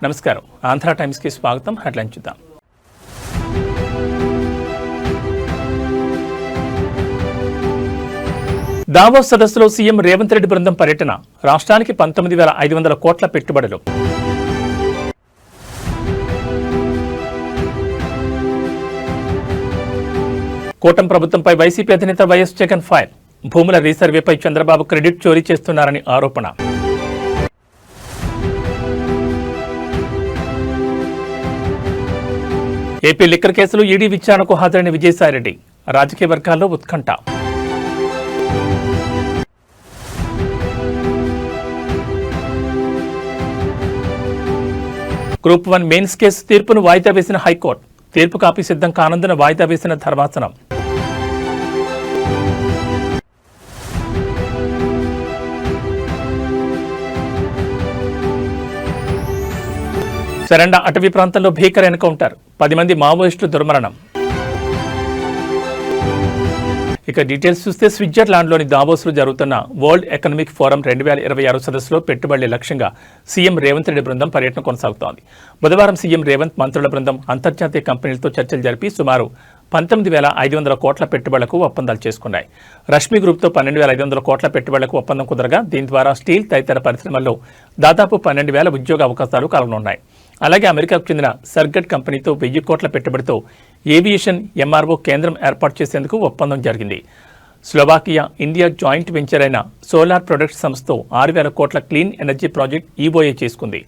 నమస్కారం. ఆంధ్ర టైమ్స్కి స్వాగతం. హెడ్లైన్ చూద్దాం. దావోస్ సదస్సులో సీఎం రేవంత్ రెడ్డి బృందం పర్యటన. రాష్ట్రానికి 19,500 కోట్ల పెట్టుబడులు. కూటమి ప్రభుత్వంపై వైసీపీ అధినేత వైఎస్ జగన్ ఫైర్. భూముల రీసర్వేపై చంద్రబాబు క్రెడిట్ చోరీ చేస్తున్నారని ఆరోపణ. ఏపీ లిక్కర్ కేసులు ఈడీ విచారణకు హాజరైన విజయసాయిరెడ్డి. రాజకీయ వర్గాల్లో ఉత్కంఠ. గ్రూప్ 1 మెయిన్స్ కేసు తీర్పును వాయిదా వేసిన హైకోర్టు. తీర్పు కాపీ సిద్ధం కానందున వాయిదా వేసిన ధర్మాసనం. సరెండా అటవీ ప్రాంతంలో భీకర ఎన్కౌంటర్. 10 మంది మావోయిస్టులు దుర్మరణం. ఇక డీటెయిల్స్ చూస్తే స్విట్జర్లాండ్లోని దావోస్లో జరుగుతున్న వరల్డ్ ఎకనామిక్ ఫోరం 2026 సదస్సులో పెట్టుబడుల లక్ష్యంగా సీఎం రేవంత్ రెడ్డి బృందం పర్యటన కొనసాగుతోంది. బుధవారం సీఎం రేవంత్ మంత్రుల బృందం అంతర్జాతీయ కంపెనీలతో చర్చలు జరిపి సుమారు 19,500 కోట్ల పెట్టుబడులకు ఒప్పందాలు చేసుకున్నాయి. రష్మి గ్రూప్తో 12,500 కోట్ల పెట్టుబడులకు ఒప్పందం కుదరగా దీని ద్వారా స్టీల్ తదితర పరిశ్రమల్లో దాదాపు 12,000 ఉద్యోగ అవకాశాలు కలగనున్నాయి. అలాగే అమెరికాకు చెందిన సర్గట్ కంపెనీతో 1000 కోట్ల పెట్టుబడితో ఏవియేషన్ ఎంఆర్ఓ కేంద్రం ఏర్పాటు చేసేందుకు ఒప్పందం జరిగింది. స్లోవాకియా ఇండియా జాయింట్ వెంచర్ అయిన సోలార్ ప్రొడక్ట్స్ సంస్థతో 6,000 కోట్ల క్లీన్ ఎనర్జీ ప్రాజెక్ట్ ఈఓఏ చేసుకుంది.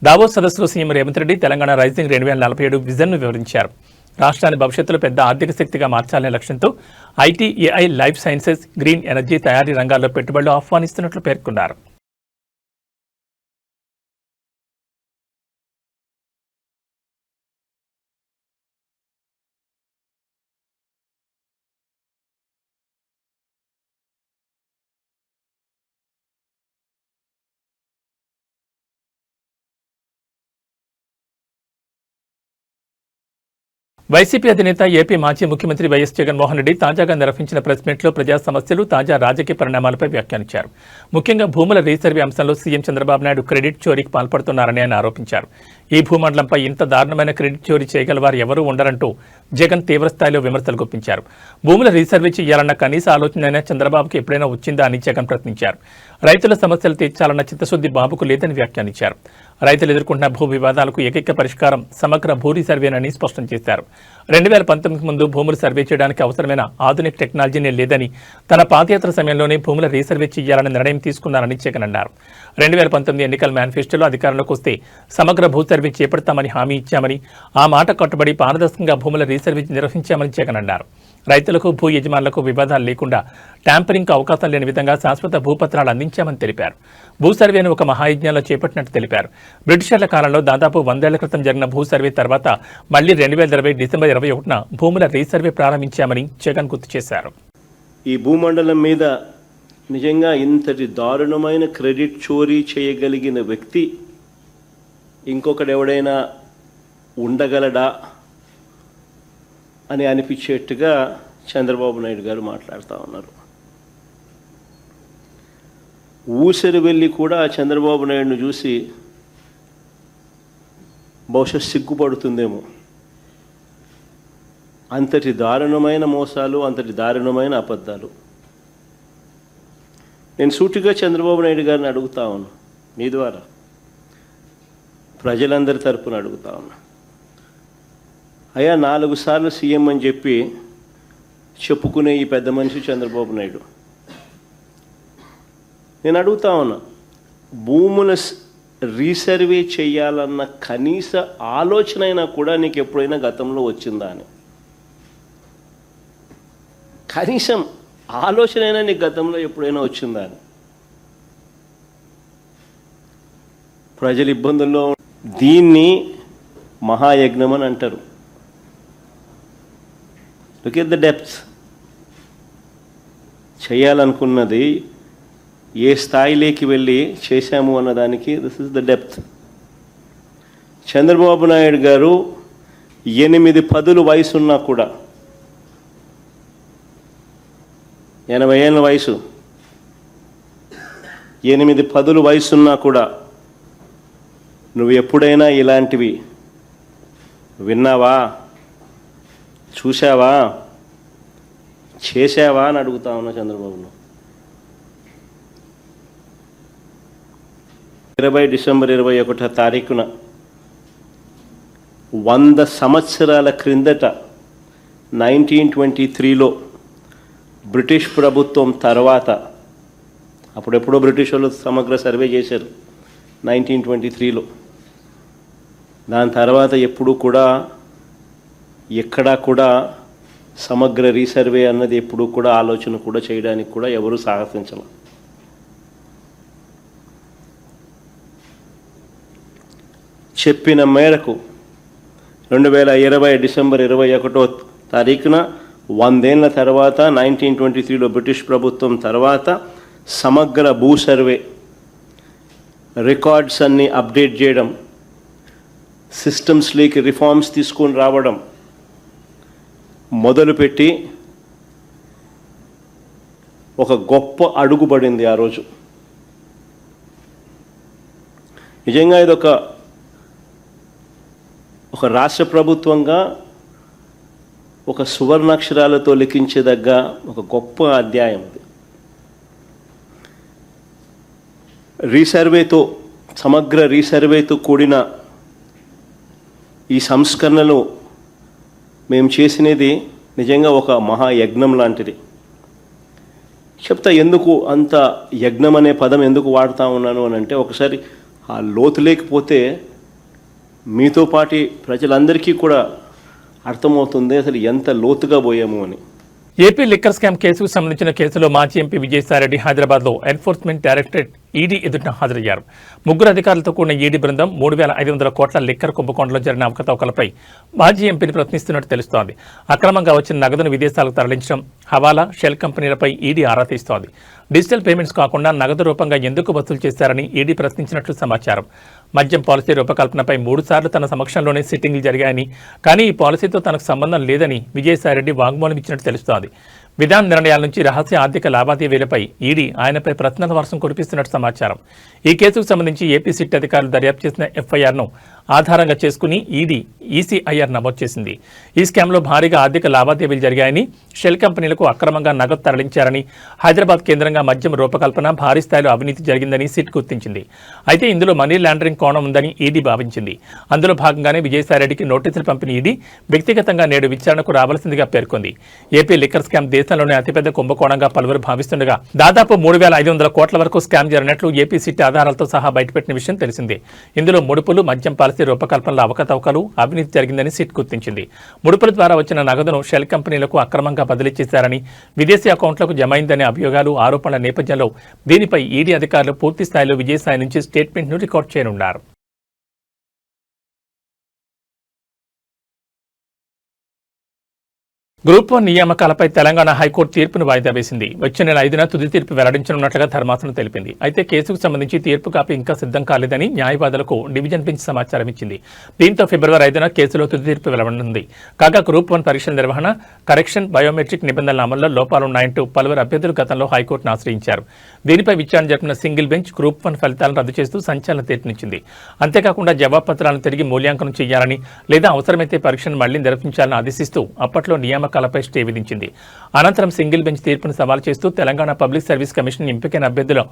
దావోస్ సదస్సులో సీఎం రేవంత్ రెడ్డి తెలంగాణ రైజింగ్ 2047 విజన్ను వివరించారు. రాష్ట్రాన్ని భవిష్యత్తులో పెద్ద ఆర్థిక శక్తిగా మార్చాలనే లక్ష్యంతో IT, AI, life sciences, green energy తయారీ రంగాల్లో పెట్టుబడులు ఆహ్వానిస్తున్నట్లు పేర్కొన్నారు. వైసీపీ అధినేత ఏపీ మాజీ ముఖ్యమంత్రి వైఎస్ జగన్మోహన్ రెడ్డి తాజాగా నిర్వహించిన ప్రెస్ మీట్లో ప్రజా సమస్యలు, తాజా రాజకీయ పరిణామాలపై వ్యాఖ్యానించారు. ముఖ్యంగా భూముల రీసర్వే అంశంలో సీఎం చంద్రబాబు నాయుడు క్రెడిట్ చోరీకి పాల్పడుతున్నారని ఆయన ఆరోపించారు. ఈ భూమండలంపై ఇంత దారుణమైన క్రెడిట్ చోరీ చేయగలవారు ఎవరూ ఉండరంటూ జగన్ తీవ్రస్థాయిలో విమర్శలు గుప్పించారు. భూముల రీసర్వే చేయాలన్న కనీస ఆలోచన చంద్రబాబుకి ఎప్పుడైనా వచ్చిందా అని జగన్ ప్రశ్నించారు. రైతుల సమస్యలు తీర్చాలన్న చిత్తశుద్ధి బాబుకు లేదని వ్యాఖ్యానించారు. రైతులు ఎదుర్కొంటున్న భూ వివాదాలకు ఏకైక పరిష్కారం సమగ్ర భూ రీసర్వేనని స్పష్టం చేశారు. 2019 ముందు భూములు సర్వే చేయడానికి అవసరమైన ఆధునిక టెక్నాలజీనే లేదని, తన పాదయాత్ర సమయంలోనే భూముల రీసర్వే చేయాలని నిర్ణయం తీసుకున్నారని జగన్ అన్నారు. 2019 ఎన్నికల మేనిఫెస్టోలో అధికారంలోకి వస్తే సమగ్ర భూ సర్వే చేపడతామని హామీ ఇచ్చామని, ఆ మాట కట్టుబడి పారదర్శకంగా భూముల రీసర్వే నిర్వహించామని జగన్ అన్నారు. రైతులకు, భూ యజమానులకు వివాదాలు లేకుండా ట్యాంపరింగ్కు అవకాశం లేని విధంగా శాశ్వత భూపత్రాలు అందించామని తెలిపారు. భూ సర్వేను ఒక మహాయజ్ఞంలో చేపట్టినట్టు తెలిపారు. బ్రిటిషర్ల కాలంలో దాదాపు 100 ఏళ్ల క్రితం జరిగిన భూ సర్వే తర్వాత మళ్లీ 2020 డిసెంబర్ 21న భూముల రీసర్వే ప్రారంభించామని జగన్ గుర్తు చేశారు. ఈ భూమండలం మీద నిజంగా ఇంతటి దారుణమైన క్రెడిట్ చోరీ చేయగలిగిన వ్యక్తి ఇంకొకడెవడైనా ఉండగలడా అని అనిపించేట్టుగా చంద్రబాబు నాయుడు గారు మాట్లాడుతూ ఉన్నారు. ఊసరి వెళ్ళి కూడా చంద్రబాబు నాయుడును చూసి బహుశా సిగ్గుపడుతుందేమో. అంతటి దారుణమైన మోసాలు, అంతటి దారుణమైన అబద్ధాలు. నేను సూటిగా చంద్రబాబు నాయుడు గారిని అడుగుతా ఉన్నా, మీ ద్వారా ప్రజలందరి తరపున అడుగుతా ఉన్నా. అయ్యా, 4 సార్లు సీఎం అని చెప్పి చెప్పుకునే ఈ పెద్ద మనిషి చంద్రబాబు నాయుడు, నేను అడుగుతా ఉన్నా, భూముల రీసర్వే చేయాలన్న కనీస ఆలోచన అయినా కూడా నీకు ఎప్పుడైనా గతంలో వచ్చిందా అని? కనీసం ఆలోచన అయినా నీకు గతంలో ఎప్పుడైనా వచ్చిందా అని? ప్రజలు ఇబ్బందుల్లో, దీన్ని మహాయజ్ఞం అని అంటారు. Look at the depth. చేయాలనుకున్నది ఏ స్థాయిలోకి వెళ్ళి చేశాము అన్నదానికి this is the depth. Chandrababu Naidu garu 8 పదులు వయసున్నా కూడా, 80 ఏళ్ళ వయసు, 8 పదులు వయసున్నా కూడా నువ్వు ఎప్పుడైనా ఇలాంటివి విన్నావా, చూసావా, చేసావా అని అడుగుతా ఉన్నా చంద్రబాబును. 20 డిసెంబర్ 21వ తారీఖున 100 సంవత్సరాల క్రిందట 1923లో బ్రిటిష్ ప్రభుత్వం తర్వాత, అప్పుడెప్పుడో బ్రిటిష్ వాళ్ళు సమగ్ర సర్వే చేశారు 1923లో. దాని తర్వాత ఎప్పుడు కూడా ఎక్కడా కూడా సమగ్ర రీసర్వే అన్నది ఎప్పుడు కూడా ఆలోచన కూడా చేయడానికి కూడా ఎవరు సాహసించరు. చెప్పిన మేరకు 2020 డిసెంబర్ 21వ తారీఖున 100 ఏళ్ల తర్వాత 1923లో బ్రిటిష్ ప్రభుత్వం తర్వాత సమగ్ర భూ సర్వే రికార్డ్స్ అన్నీ అప్డేట్ చేయడం, సిస్టమ్స్లోకి రిఫార్మ్స్ తీసుకొని రావడం మొదలుపెట్టి ఒక గొప్ప అడుగుబడింది ఆ రోజు. నిజంగా ఇది ఒక రాష్ట్ర ప్రభుత్వంగా ఒక సువర్ణాక్షరాలతో లిఖించదగ్గ ఒక గొప్ప అధ్యాయం ఇది. రీసర్వేతో, సమగ్ర రీసర్వేతో కూడిన ఈ సంస్కరణలు మేము చేసినది నిజంగా ఒక మహాయజ్ఞం లాంటిది. చెప్తా ఎందుకు అంత యజ్ఞం అనే పదం ఎందుకు వాడుతూ ఉన్నాను అని అంటే, ఒకసారి ఆ లోతు లేకపోతే మీతో పాటి ప్రజలందరికీ కూడా అర్థమవుతుంది అసలు ఎంత లోతుగా పోయాము అని. ఏపీ లిక్కర్ స్కామ్ కేసుకు సంబంధించిన కేసులో మాజీ ఎంపీ విజయసాయిరెడ్డి హైదరాబాద్లో ఎన్ఫోర్స్మెంట్ డైరెక్టరేట్ ఈడీ ఎదుట హాజరయ్యారు. 3 అధికారులతో కూడిన ఈడీ బృందం 3,500 కోట్ల లిక్కర్ కుంభకోణంలో జరిగిన అవకతవకలపై మాజీ ఎంపీని ప్రశ్నిస్తున్నట్టు తెలుస్తోంది. అక్రమంగా వచ్చిన నగదును విదేశాలకు తరలించడం, హవాలా, షెల్ కంపెనీలపై ఈడీ ఆరా తీస్తోంది. డిజిటల్ పేమెంట్స్ కాకుండా నగదు రూపంగా ఎందుకు వసూలు చేశారని ఈడీ ప్రశ్నించినట్లు సమాచారం. మద్యం పాలసీ రూపకల్పనపై 3 సార్లు తన సమక్షంలోనే సిట్టింగ్లు జరిగాయని, కానీ ఈ పాలసీతో తనకు సంబంధం లేదని విజయసాయిరెడ్డి వాంగ్మూలం ఇచ్చినట్టు తెలుస్తోంది. విధాన నిర్ణయాల నుంచి రహస్య ఆర్థిక లావాదేవీలపై ఈడీ ఆయనపై ప్రశ్నల వర్షం కురిపిస్తున్నట్టు సమాచారం. ఈ కేసుకు సంబంధించి ఏపీ సిట్ అధికారులు దర్యాప్తు చేసిన ఎఫ్ఐఆర్ను ఆధారంగా చేసుకుని ఈడీ ఈసీఐఆర్ నమోదు చేసింది. ఈ స్కామ్లో భారీగా ఆర్థిక లావాదేవీలు జరిగాయని, షెల్ కంపెనీలకు అక్రమంగా నగదు తరలించారని, హైదరాబాద్ కేంద్రంగా మద్యం రూపకల్పన, భారీ స్థాయిలో అవినీతి జరిగిందని సిట్ గుర్తించింది. అయితే ఇందులో మనీ లాండరింగ్ కోణం ఉందని ఈడీ భావించింది. అందులో భాగంగానే విజయసాయిరెడ్డికి నోటీసులు పంపిన ఈడీ వ్యక్తిగతంగా నేడు విచారణకు రావాల్సిందిగా పేర్కొంది. ఏపీ లిక్కర్ స్కామ్ దేశంలోనే అతిపెద్ద కుంభకోణంగా పలువురు భావిస్తుండగా దాదాపు 3,500 కోట్ల వరకు స్కామ్ జరిగినట్లు ఏపీ సిట్ ఆధారాలతో సహా బయటపెట్టిన విషయం తెలిసిందే. ఇందులో ముడుపులు, మద్యం పాలసీ రూపకల్పనలో అవకతవకలు, అవినీతి జరిగిందని సిట్ గుర్తించింది. ముడుపుల ద్వారా వచ్చిన నగదును షెల్ కంపెనీలకు అక్రమంగా బదిలీ చేశారని, విదేశీ అకౌంట్లకు జమ అయిందనే అభియోగాలు, ఆరోపణల నేపథ్యంలో దీనిపై ఈడీ అధికారులు పూర్తి స్థాయిలో విజయసాయి నుంచి స్టేట్మెంట్ను రికార్డ్ చేయనున్నారు. గ్రూప్ 1 నియామకాలపై తెలంగాణ హైకోర్టు తీర్పును వాయిదా వేసింది. వచ్చే నెల 5న తుది తీర్పు వెల్లడించనున్నట్లుగా ధర్మాసనం తెలిపింది. అయితే కేసుకు సంబంధించి తీర్పు కాపీ ఇంకా సిద్ధం కాలేదని న్యాయవాదులకు డివిజన్ బెంచ్ సమాచారం ఇచ్చింది. దీంతో ఫిబ్రవరి 5న కేసులో తుది తీర్పు వెలువడనుంది. కాగా గ్రూప్ 1 పరీక్షల నిర్వహణ, కరెక్షన్, బయోమెట్రిక్ నిబంధనల అమల్లో లోపాలున్నాయంటూ పలువురు అభ్యర్థులు గతంలో హైకోర్టును ఆశ్రయించారు. దీనిపై విచారణ జరిపిన సింగిల్ బెంచ్ గ్రూప్ 1 ఫలితాలను రద్దు చేస్తూ సంచలన తీర్పునిచ్చింది. అంతేకాకుండా జవాబు పత్రాలను తిరిగి మూల్యాంకనం చేయాలని, లేదా అవసరమైతే పరీక్షను మళ్లీ నిర్వహించాలని ఆదేశిస్తూ అప్పట్లో నియామకాలపై స్టే విధించింది. అనంతరం సింగిల్ బెంచ్ తీర్పును సవాల్ చేస్తూ తెలంగాణ పబ్లిక్ సర్వీస్ కమిషన్ ఎంపికైన అభ్యర్థులు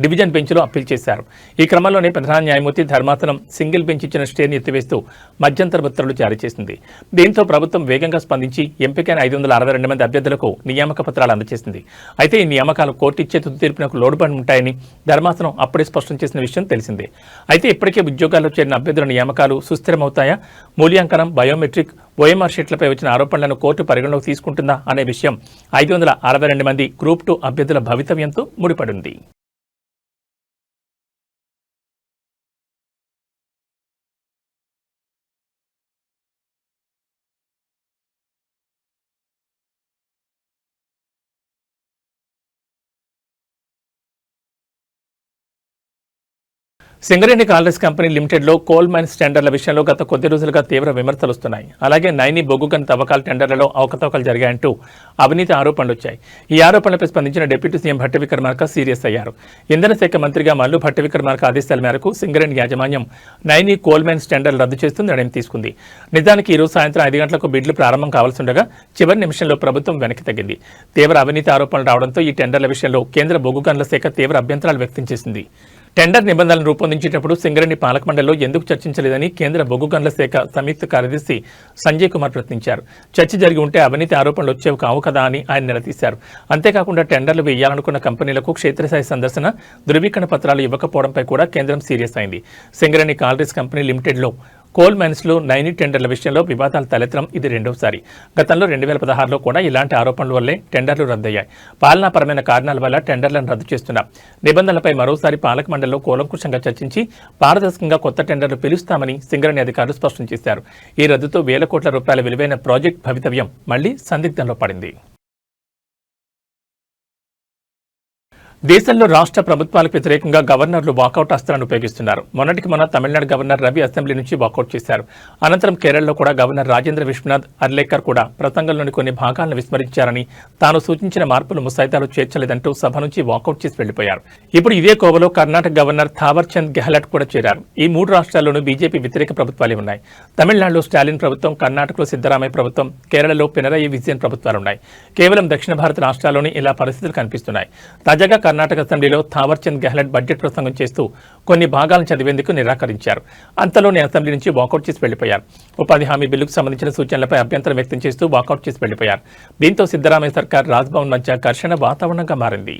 డివిజన్ బెంచ్లో అప్పీల్ చేశారు. ఈ క్రమంలోనే ప్రధాన న్యాయమూర్తి ధర్మాసనం సింగిల్ బెంచ్ ఇచ్చిన స్టేని ఎత్తివేస్తూ మధ్యంతర ఉత్తర్వులు జారీ చేసింది. దీంతో ప్రభుత్వం వేగంగా స్పందించి ఎంపికైన 562 మంది అభ్యర్థులకు నియామక పత్రాలు అందజేసింది. అయితే ఈ నియామకాలు కోర్టు ఇచ్చే తుది తీర్పునకు లోడుపడి ఉంటాయని ధర్మాసనం అప్పుడే స్పష్టం చేసిన విషయం తెలిసిందే. అయితే ఇప్పటికే ఉద్యోగాల్లో చేరిన అభ్యర్థుల నియామకాలు సుస్థిరమవుతాయా, మూల్యాంకనం, బయోమెట్రిక్, ఓఎంఆర్ షీట్లపై వచ్చిన ఆరోపణలను కోర్టు పరిగణలోకి తీసుకుంటుందా అనే విషయం 562 మంది గ్రూప్ 2 అభ్యర్థుల భవితవ్యంతో ముడిపడింది. సింగరేణి కాంగ్రెస్ కంపెనీ లిమిటెడ్లో కోల్ మైన్స్ టెండర్ల విషయంలో గత కొద్ది రోజులుగా తీవ్ర విమర్శలు వస్తున్నాయి. అలాగే నైని బొగ్గు గని తవ్వకాల టెండర్లలో అవకతవకలు జరిగాయంటూ అవినీతి ఆరోపణలు వచ్చాయి. ఈ ఆరోపణలపై స్పందించిన deputy CM Bhatti Vikramarka serious అయ్యారు. ఇంధన శాఖ మంత్రిగా మల్లు భట్టి విక్రమార్క ఆదేశాల మేరకు సింగరేణి యాజమాన్యం నైని కోల్ మైన్స్ టెండర్లు రద్దు చేస్తూ నిర్ణయం తీసుకుంది. నిజానికి ఈ రోజు సాయంత్రం 5 గంటలకు బిడ్లు ప్రారంభం కావాల్సిండగా చివరి నిమిషంలో ప్రభుత్వం వెనక్కి తగ్గింది. తీవ్ర అవినీతి ఆరోపణలు రావడంతో ఈ టెండర్ల విషయంలో కేంద్ర బొగ్గు గనుల శాఖ తీవ్ర అభ్యంతరాలు వ్యక్తం చేసింది. టెండర్ నిబంధనలను రూపొందించేటప్పుడు సింగరేణి పాలక మండలిలో ఎందుకు చర్చించలేదని కేంద్ర బొగ్గు గనుల శాఖ సంయుక్త కార్యదర్శి సంజయ్ కుమార్ ప్రశ్నించారు. చర్చ జరిగి ఉంటే అవినీతి ఆరోపణలు వచ్చేవి కావు కదా అని ఆయన నిలదీశారు. అంతేకాకుండా టెండర్లు వేయాలనుకున్న కంపెనీలకు క్షేత్రస్థాయి సందర్శన, ధృవీకరణ పత్రాలు ఇవ్వకపోవడంపై కూడా కేంద్రం సీరియస్ అయింది. సింగరేణి కాంగ్రెస్ కంపెనీ లిమిటెడ్లో కోల్ మైన్స్లో నైని టెండర్ల విషయంలో వివాదాలు తలెత్తడం ఇది రెండోసారి. గతంలో 2016లో కూడా ఇలాంటి ఆరోపణల వల్లే టెండర్లు రద్దయ్యాయి. పాలనాపరమైన కారణాల వల్ల టెండర్లను రద్దు చేస్తున్నారు. నిబంధనలపై మరోసారి పాలక మండలిలో కూలంకుషంగా చర్చించి పారదర్శకంగా కొత్త టెండర్లు పిలుస్తామని సింగరేణి అధికారులు స్పష్టం చేశారు. ఈ రద్దుతో వేల కోట్ల రూపాయల విలువైన ప్రాజెక్ట్ భవితవ్యం మళ్లీ సందిగ్ధంలో పడింది. దేశంలో రాష్ట్ర ప్రభుత్వాలకు వ్యతిరేకంగా గవర్నర్లు వాకౌట్ అస్త్రాన్ని ఉపయోగిస్తున్నారు. మొన్నటికి మొన్న తమిళనాడు గవర్నర్ రవి అసెంబ్లీ నుంచి వాకౌట్ చేశారు. అనంతరం కేరళలో కూడా గవర్నర్ రాజేంద్ర విశ్వనాథ్ అర్లేకర్ కూడా ప్రసంగంలోని కొన్ని భాగాలను విస్మరించారని, తాను సూచించిన మార్పులు ముసాయిదాలు చేర్చలేదంటూ సభ నుంచి వాకౌట్ చేసి వెళ్లిపోయారు. ఇప్పుడు ఇదే కోవలో కర్ణాటక గవర్నర్ థావర్ చంద్ గెహ్లట్ కూడా చేరారు. ఈ 3 రాష్ట్రాల్లోనూ బీజేపీ వ్యతిరేక ప్రభుత్వాలే ఉన్నాయి. తమిళనాడులో స్టాలిన్ ప్రభుత్వం, కర్ణాటకలో సిద్దరామయ్య ప్రభుత్వం, కేరళలో పినరయి విజయన్ ప్రభుత్వాలున్నాయి. కేవలం దక్షిణ భారత రాష్ట్రాల్లోని ఇలా పరిస్థితులు కనిపిస్తున్నాయి. తాజాగా కర్ణాటక అసెంబ్లీలో థావర్ చంద్ గెహ్లట్ బడ్జెట్ ప్రసంగం చేస్తూ కొన్ని భాగాలను చదివేందుకు నిరాకరించారు. అంతలోనే అసెంబ్లీ నుంచి వాకౌట్ చేసి వెళ్లిపోయారు. ఉపాధి హామీ బిల్లుకు సంబంధించిన సూచనలపై అభ్యంతరం వ్యక్తం చేస్తూ వాకౌట్ చేసి వెళ్లిపోయారు. దీంతో సిద్దరామయ్య సర్కార్, రాజ్భవన్ మధ్య ఘర్షణ వాతావరణంగా మారింది.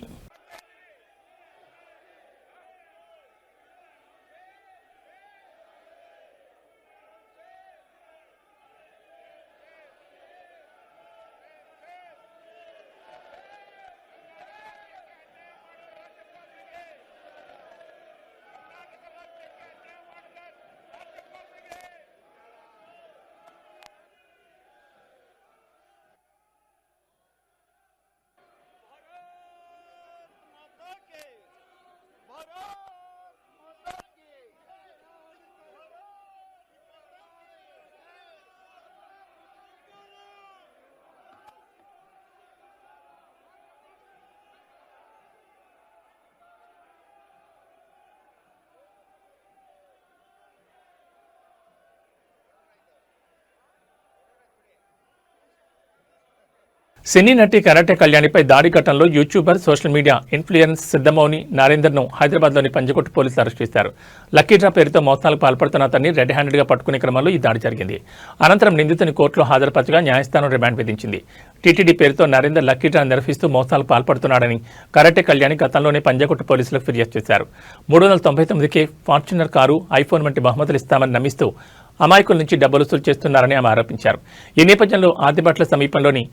సినీ నటి కరాటే కళ్యాణిపై దాడి ఘటనలో యూట్యూబర్, సోషల్ మీడియా ఇన్ఫ్లుయెన్స్ సిద్ధమౌని నరేందర్ను హైదరాబాద్లోని పంజగుట్ట పోలీసులు అరెస్ట్ చేశారు. లక్కీ డ్రా పేరుతో మోసాలకు పాల్పడుతున్న అతన్ని రెడ్ హ్యాండెడ్గా పట్టుకునే క్రమంలో ఈ దాడి జరిగింది. అనంతరం నిందితుని కోర్టులో హాజరుపరచగా న్యాయస్థానం రిమాండ్ విధించింది. టీటీడీ పేరుతో నరేందర్ లక్కీ డ్రా నిర్వహిస్తూ మోసాలకు పాల్పడుతున్నాడని కరాటే కళ్యాణి గతంలోనే పంజగుట్ట పోలీసులకు ఫిర్యాదు చేశారు. 399కే ఫార్చునర్ కారు, ఐఫోన్ వంటి బహుమతులు ఇస్తామని నమ్మిస్తూ అమాయకుల నుంచి డబ్బులు వసూలు చేస్తున్నారని ఆమె ఆరోపించారు. ఈ నేపథ్యంలో ఆదిబట్ల సమీపంలోని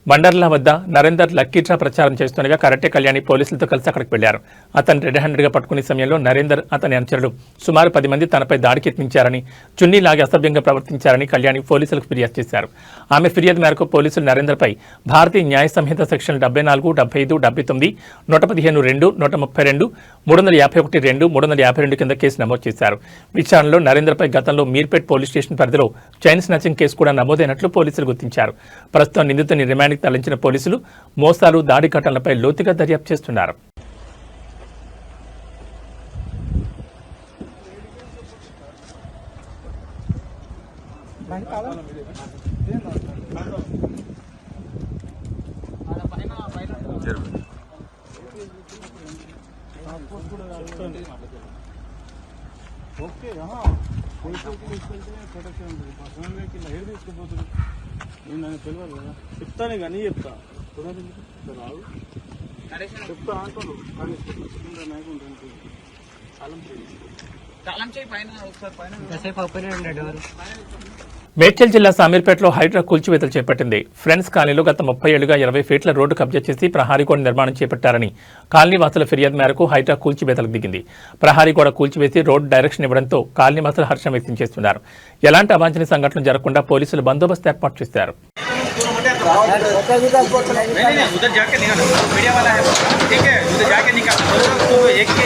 బండర్లా వద్ద నరేందర్ లక్కీ డ్రా ప్రచారం చేస్తుండగా కరాటే కళ్యాణి పోలీసులతో కలిసి అక్కడికి వెళ్లారు. అతను రెడ్ హ్యాండెడ్గా పట్టుకునే సమయంలో నరేందర్, అతని అనుచరులు సుమారు 10 మంది తనపై దాడికి యత్నించారని, చున్నీ లాగి అసభ్యంగా ప్రవర్తించారని కళ్యాణి పోలీసులకు ఫిర్యాదు చేశారు. ఆమె ఫిర్యాదు మేరకు పోలీసులు నరేందర్పై భారతీయ న్యాయ సంహిత సెక్షన్ 74, 75, 79, 115(2), 132, 351(2), 352 కింద కేసు నమోదు చేశారు. విచారణలో నరేందర్పై గతంలో మీర్పేట్ పోలీస్ స్టేషన్ పరిధిలో చైన్ స్నాచింగ్ కేసు కూడా నమోదైనట్లు పోలీసులు గుర్తించారు. ప్రస్తుతం నిందితుని రిమాండ్ తరలించిన పోలీసులు మోసాలు, దాడి ఘటనలపై లోతుగా దర్యాప్తు చేస్తున్నారు. నేను తెలియదు కదా, చెప్తానే కానీ చెప్తా చెప్తా అంటాను. మేడ్చల్ జిల్లా సామీర్పేటలో హైడ్రా కూల్చివేతలు చేపట్టింది. ఫ్రెండ్స్ కాలనీలో గత 30 ఏళ్లుగా 20 ఫీట్ల రోడ్డు కబ్జా చేసి ప్రహారీ గోడ నిర్మాణం చేపట్టారని కాలనీ వాసుల ఫిర్యాదు మేరకు హైడ్రా కూల్చివేతలకు దిగింది. ప్రహారీ గోడ కూల్చివేసి రోడ్డు డైరెక్షన్ ఇవ్వడంతో కాలనీ వాసులు హర్షం వ్యక్తం చేస్తున్నారు. ఎలాంటి అవాంఛనీయ సంఘటనలు జరగకుండా పోలీసులు బందోబస్తు ఏర్పాటు చేశారు. नहीं उधर जाके निकालो मीडिया वाला है ठीक है उधर जाके निकालो तो एक के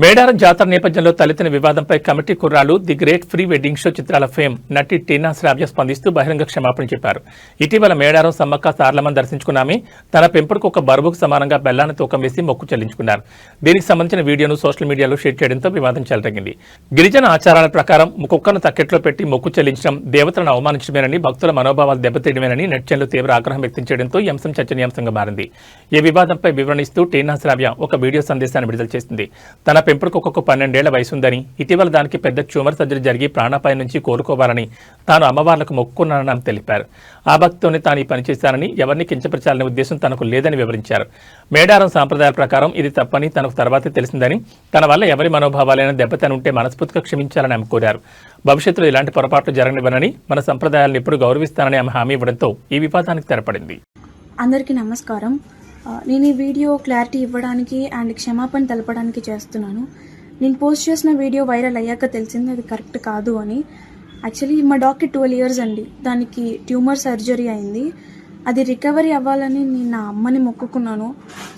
మేడారం జాతర నేపథ్యంలో తలెత్తిన వివాదంపై కమిటీ కుర్రాలు the great pre wedding show చిత్రాల ఫేమ్ నటి టీనా శ్రావ్య స్పందిస్తూ బహిరంగ క్షమాపణ చెప్పారు. ఇటీవల మేడారం సమ్మక్క సారలమ్మను దర్శించుకున్నామే తన పెంపుడుకు ఒక బరువుకు సమానంగా బెల్లాన్ని తూకం వేసి మొక్కు చెల్లించుకున్నారు. దీనికి సంబంధించిన వీడియోను సోషల్ మీడియాలో షేర్ చేయడంతో వివాదం చెలరేగింది. గిరిజన ఆచారాల ప్రకారం కుక్కను తక్కెట్లో పెట్టి మొక్కు చెల్లించడం దేవతలను అవమానించడమేనని, భక్తుల మనోభావాలు దెబ్బతీయడమేనని నెటిజన్లు తీవ్ర ఆగ్రహం వ్యక్తం చేయడంతో ఈ అంశం చర్చనీయాంశంగా మారింది. ఈ వివాదంపై వివరణిస్తూ టీనా శ్రావ్య ఒక వీడియో సందేశాన్ని విడుదల చేసింది. తన పెంపుడు కుక్కకు 12 ఏళ్ల వయసుందని, ఇటీవల దానికి పెద్ద ట్యూమర్ సర్జరీ జరిగి ప్రాణాపాయం నుంచి కోలుకోవాలని తాను అమ్మవార్లకు మొక్కుకున్నానని ఆమె తెలిపారు. ఆ భక్తితోనే తాను ఈ పని చేశానని, ఎవరిని కించపరచాలనే ఉద్దేశం తనకు లేదని వివరించారు. మేడారం సాంప్రదాయాల ప్రకారం ఇది తప్పని తనకు తర్వాతే తెలిసిందని, తన వల్ల ఎవరి మనోభావాలైనా దెబ్బతనుంటే మనస్ఫూర్తిగా క్షమించాలని ఆమె కోరారు. భవిష్యత్తులో ఇలాంటి పొరపాట్లు జరగనివ్వనని, మన సంప్రదాయాలను ఎప్పుడు గౌరవిస్తానని ఆమె హామీ ఇవ్వడంతో ఈ వివాదానికి తెరపడింది. అందరికీ నమస్కారం. నేను ఈ వీడియో క్లారిటీ ఇవ్వడానికి అండ్ క్షమాపణ తెలపడానికి చేస్తున్నాను. నేను పోస్ట్ చేసిన వీడియో వైరల్ అయ్యాక తెలిసింది అది కరెక్ట్ కాదు అని. యాక్చువల్లీ మా డాక్టర్ 12 years అండి, దానికి ట్యూమర్ సర్జరీ అయింది. అది రికవరీ అవ్వాలని నేను నా అమ్మని మొక్కుకున్నాను.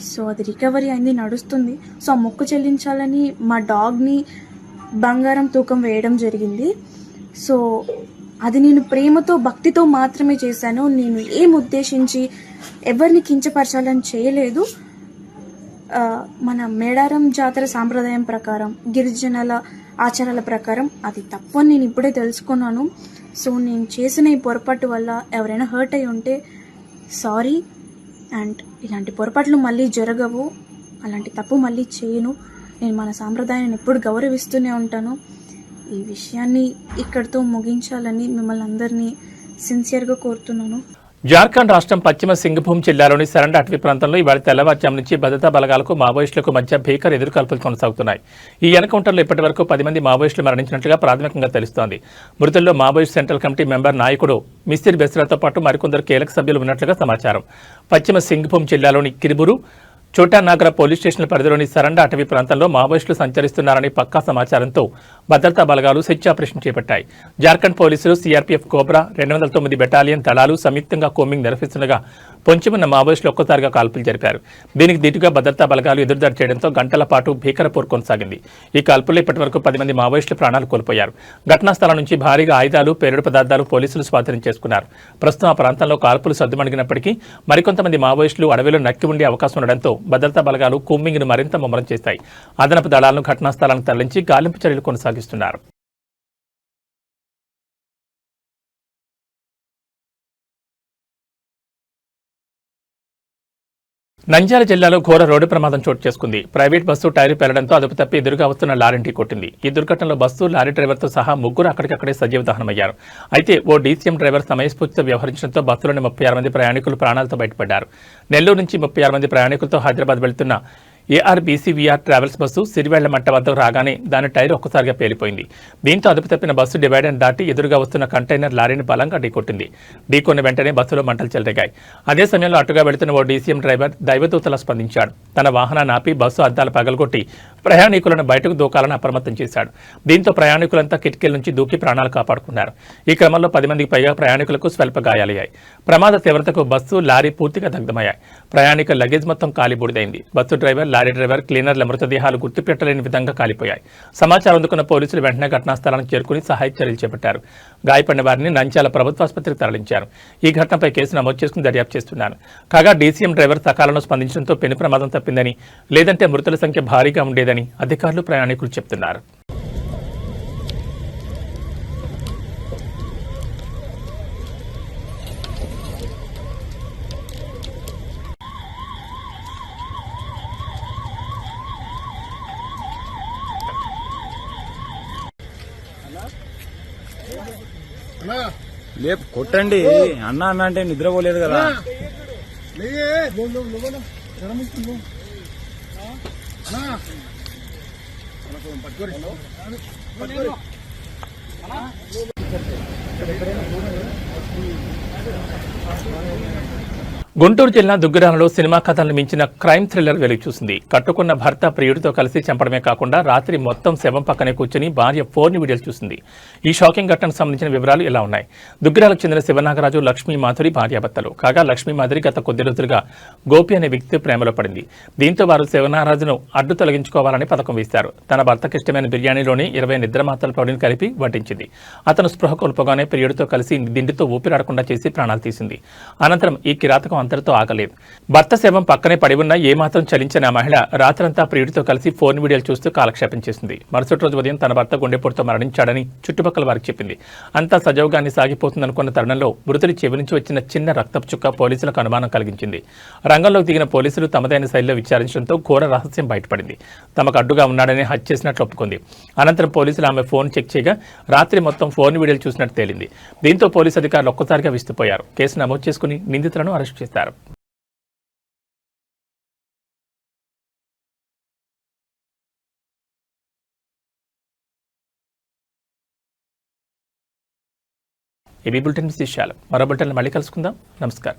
సో అది రికవరీ అయింది, నడుస్తుంది. సో ఆ మొక్కు చెల్లించాలని మా డాగ్ని బంగారం తూకం వేయడం జరిగింది. సో అది నేను ప్రేమతో భక్తితో మాత్రమే చేశాను. నేను ఏం ఉద్దేశించి ఎవరిని కించపరచాలని చేయలేదు. మన మేడారం జాతర సాంప్రదాయం ప్రకారం, గిరిజనుల ఆచారాల ప్రకారం అది తప్పు అని నేను ఇప్పుడే తెలుసుకున్నాను. సో నేను చేసిన ఈ పొరపాటు వల్ల ఎవరైనా హర్ట్ అయి ఉంటే సారీ. అండ్ ఇలాంటి పొరపాట్లు మళ్ళీ జరగవు, అలాంటి తప్పు మళ్ళీ చేయను. నేను మన సాంప్రదాయాన్ని ఎప్పుడు గౌరవిస్తూనే ఉంటాను. ఈ విషయాన్ని ఇక్కడితో ముగించాలని మిమ్మల్ని అందరినీ సిన్సియర్గా కోరుతున్నాను. జార్ఖండ్ రాష్ట్రం పశ్చిమ సింగభూమ్ జిల్లాలోని సరండ అటవీ ప్రాంతంలో ఇవాళ తెల్లవారుజాము నుంచి భద్రతా బలగాలకు మావోయిస్టులకు మధ్య భీకర ఎదురుకాల్పులు కొనసాగుతున్నాయి. ఈ ఎన్కౌంటర్లో ఇప్పటి వరకు 10 మంది మావోయిస్టులు మరణించినట్లుగా ప్రాథమికంగా తెలుస్తోంది. మృతుల్లో మావోయిస్ట్ సెంట్రల్ కమిటీ మెంబర్ నాయకుడు మిస్సిర్ బెస్రాతో పాటు మరికొందరు కీలక సభ్యులు ఉన్నట్లుగా సమాచారం. పశ్చిమ సింగభూమ్ జిల్లాలోని కిరిబురు, చోటానాగర పోలీస్ స్టేషన్ల పరిధిలోని సరండ అటవీ ప్రాంతంలో మావోయిస్టులు సంచరిస్తున్నారని పక్కా సమాచారంతో భద్రతా బలగాలు సెర్చ్ ఆపరేషన్ చేపట్టాయి. జార్ఖండ్ పోలీసులు, సిఆర్పీఎఫ్, కోబ్రా 209 బెటాలియన్ దళాలు సంయుక్తంగా కోమింగ్ నిర్వహిస్తుండగా పొంచి ఉన్న మావోయిస్టులు ఒక్కసారిగా కాల్పులు జరిపారు. దీనికి దీటుగా భద్రతా బలగాలు ఎదురుదాడి చేయడంతో గంటల పాటు భీకర పోరు కొనసాగింది. ఈ కాల్పుల్లో ఇప్పటివరకు 10 మంది మావోయిస్టులు ప్రాణాలు కోల్పోయారు. ఘటనా స్థలం నుంచి భారీగా ఆయుధాలు, పేలుడు పదార్థాలు పోలీసులు స్వాధీనం చేసుకున్నారు. ప్రస్తుతం ఆ ప్రాంతంలో కాల్పులు సద్దుమణిగినప్పటికీ మరికొంతమంది మావోయిస్టులు అడవిలో నక్కి ఉండే అవకాశం ఉండడంతో భద్రతా బలగాలు కూంబింగ్ను మరింత ముమ్మరం చేస్తాయి. అదనపు దళాలను ఘటనా స్థలానికి తరలించి గాలింపు చర్యలు కొనసాగిస్తున్నారు. నంద్యాల జిల్లాలో ఘోర రోడ్డు ప్రమాదం చోటు చేసుకుంది. ప్రైవేట్ బస్సు టైరు పేలడంతో అదుపు తప్పి ఎదురుగా వస్తున్న లారీ ఢీకొట్టింది. ఈ దుర్ఘటనలో బస్సు, లారీ డ్రైవర్తో సహా 3 అక్కడికక్కడే సజీవ దహనమయ్యారు. అయితే ఓ డీసీఎం డ్రైవర్ సమయస్ఫూర్తితో వ్యవహరించడంతో బస్సులోని 36 మంది ప్రయాణికులు ప్రాణాలతో బయటపడ్డారు. నెల్లూరు నుంచి 36 మంది ప్రయాణికులతో హైదరాబాద్ వెళ్తున్న ఏఆర్బీసీవీఆర్ ట్రావెల్స్ బస్సు సిరివెళ్ల మట్ట వద్దకు రాగానే దాని టైర్ ఒక్కసారిగా పేలిపోయింది. దీంతో అదుపు తప్పిన బస్సు డివైడర్ దాటి ఎదురుగా వస్తున్న కంటైనర్ లారీని బలంగా ఢీకొట్టింది. ఢీకొన్న వెంటనే బస్సులో మంటలు చెలరేగాయి. అదే సమయంలో అటుగా వెళుతున్న ఓ డీసీఎం డ్రైవర్ దైవదూతలా స్పందించాడు. తన వాహనాన్ని ఆపి బస్సు అద్దాలు పగలగొట్టి ప్రయాణికులను బయటకు దూకాలని అప్రమత్తం చేశాడు. దీంతో ప్రయాణికులంతా కిటికీల నుంచి దూకి ప్రాణాలు కాపాడుకున్నారు. ఈ క్రమంలో 10 మందికి పైగా ప్రయాణికులకు స్వల్ప గాయాలయ్యాయి. ప్రమాద తీవ్రతకు బస్సు, లారీ పూర్తిగా దగ్ధమయ్యాయి. ప్రయాణికుల లగేజ్ మొత్తం కాలిబూడిదైంది. బస్సు డ్రైవర్, లారీ డ్రైవర్, క్లీనర్ల మృతదేహాలు గుర్తుపెట్టలేని విధంగా కాలిపోయాయి. సమాచారం అందుకున్న పోలీసులు వెంటనే ఘటనా స్థలానికి చేరుకుని సహాయ చర్యలు చేపట్టారు. గాయపడిన వారిని నంద్యాల ప్రభుత్వాసుపత్రికి తరలించారు. ఈ ఘటనపై కేసు నమోదు చేసుకుని దర్యాప్తు చేస్తున్నారు. కాగా డీసీఎం డ్రైవర్ సకాలంలో స్పందించడంతో పెను ప్రమాదం తప్పిందని, లేదంటే మృతుల సంఖ్య భారీగా ఉండేదని అధికారులు, ప్రయాణికులు చెబుతున్నారు. లేపు కొట్టండి అన్న అన్న అంటే నిద్రపోలేదు కదా. గుంటూరు జిల్లా దుగ్గిరాలలో సినిమా కథలను మించిన క్రైమ్ థ్రిల్లర్ వెలుగు చూసింది. కట్టుకున్న భర్త ప్రియుడితో కలిసి చంపడమే కాకుండా రాత్రి మొత్తం శవం పక్కనే కూర్చుని భార్య ఫోన్ వీడియోలు చూసింది. ఈ షాకింగ్ ఘటనకు సంబంధించిన వివరాలు ఇలా ఉన్నాయి. దుగ్గిరాలకు చెందిన శివనాగరాజు, లక్ష్మీ మాధురి భార్యాభర్తలు కాగా లక్ష్మీ మాధురి గత కొద్ది రోజులుగా గోపి అనే వ్యక్తి ప్రేమలో పడింది. దీంతో వారు శివనాగరాజును అడ్డు తొలగించుకోవాలని పథకం వేశారు. తన భర్తకు ఇష్టమైన బిర్యానీలోని 20 నిద్ర మాత్రల పౌడర్ని కలిపి వడ్డించింది. అతను స్పృహ కోల్పోగానే ప్రియుడితో కలిసి దిండితో ఊపిరాడకుండా చేసి ప్రాణాలు తీసింది. అనంతరం ఈ కిరాతకం అంతటితో ఆగలేదు. భర్త శవం పక్కనే పడి ఉన్న ఏమాత్రం చలించిన ఆ మహిళ రాత్రంతా ప్రియుడితో కలిసి ఫోన్ వీడియోలు చూస్తూ కాలక్షేపం చేసింది. మరుసటి రోజు ఉదయం తన భర్త గుండెపోటుతో మరణించాడని చుట్టుపక్కల వారికి చెప్పింది. అంతా సజావుగాన్ని సాగిపోతుందనుకున్న తరుణంలో మృతుడి చెవి నుంచి వచ్చిన చిన్న రక్తపు చుక్క పోలీసులకు అనుమానం కలిగించింది. రంగంలోకి దిగిన పోలీసులు తమదైన శైలిలో విచారించడంతో ఘోర రహస్యం బయటపడింది. తమకు అడ్డుగా ఉన్నాడని హత్య చేసినట్లు ఒప్పుకుంది. అనంతరం పోలీసులు ఆమె ఫోన్ చెక్ చేయగా రాత్రి మొత్తం ఫోన్ వీడియోలు చూసినట్టు తేలింది. దీంతో పోలీసు అధికారులు ఒక్కసారిగా విస్తుపోయారు. కేసు నమోదు చేసుకుని నిందితులను అరెస్టు చేశారు. ఏబీ బులెటిన్ విశేషాలు మరో బులెటిన్లో మళ్ళీ కలుసుకుందాం. నమస్కారం.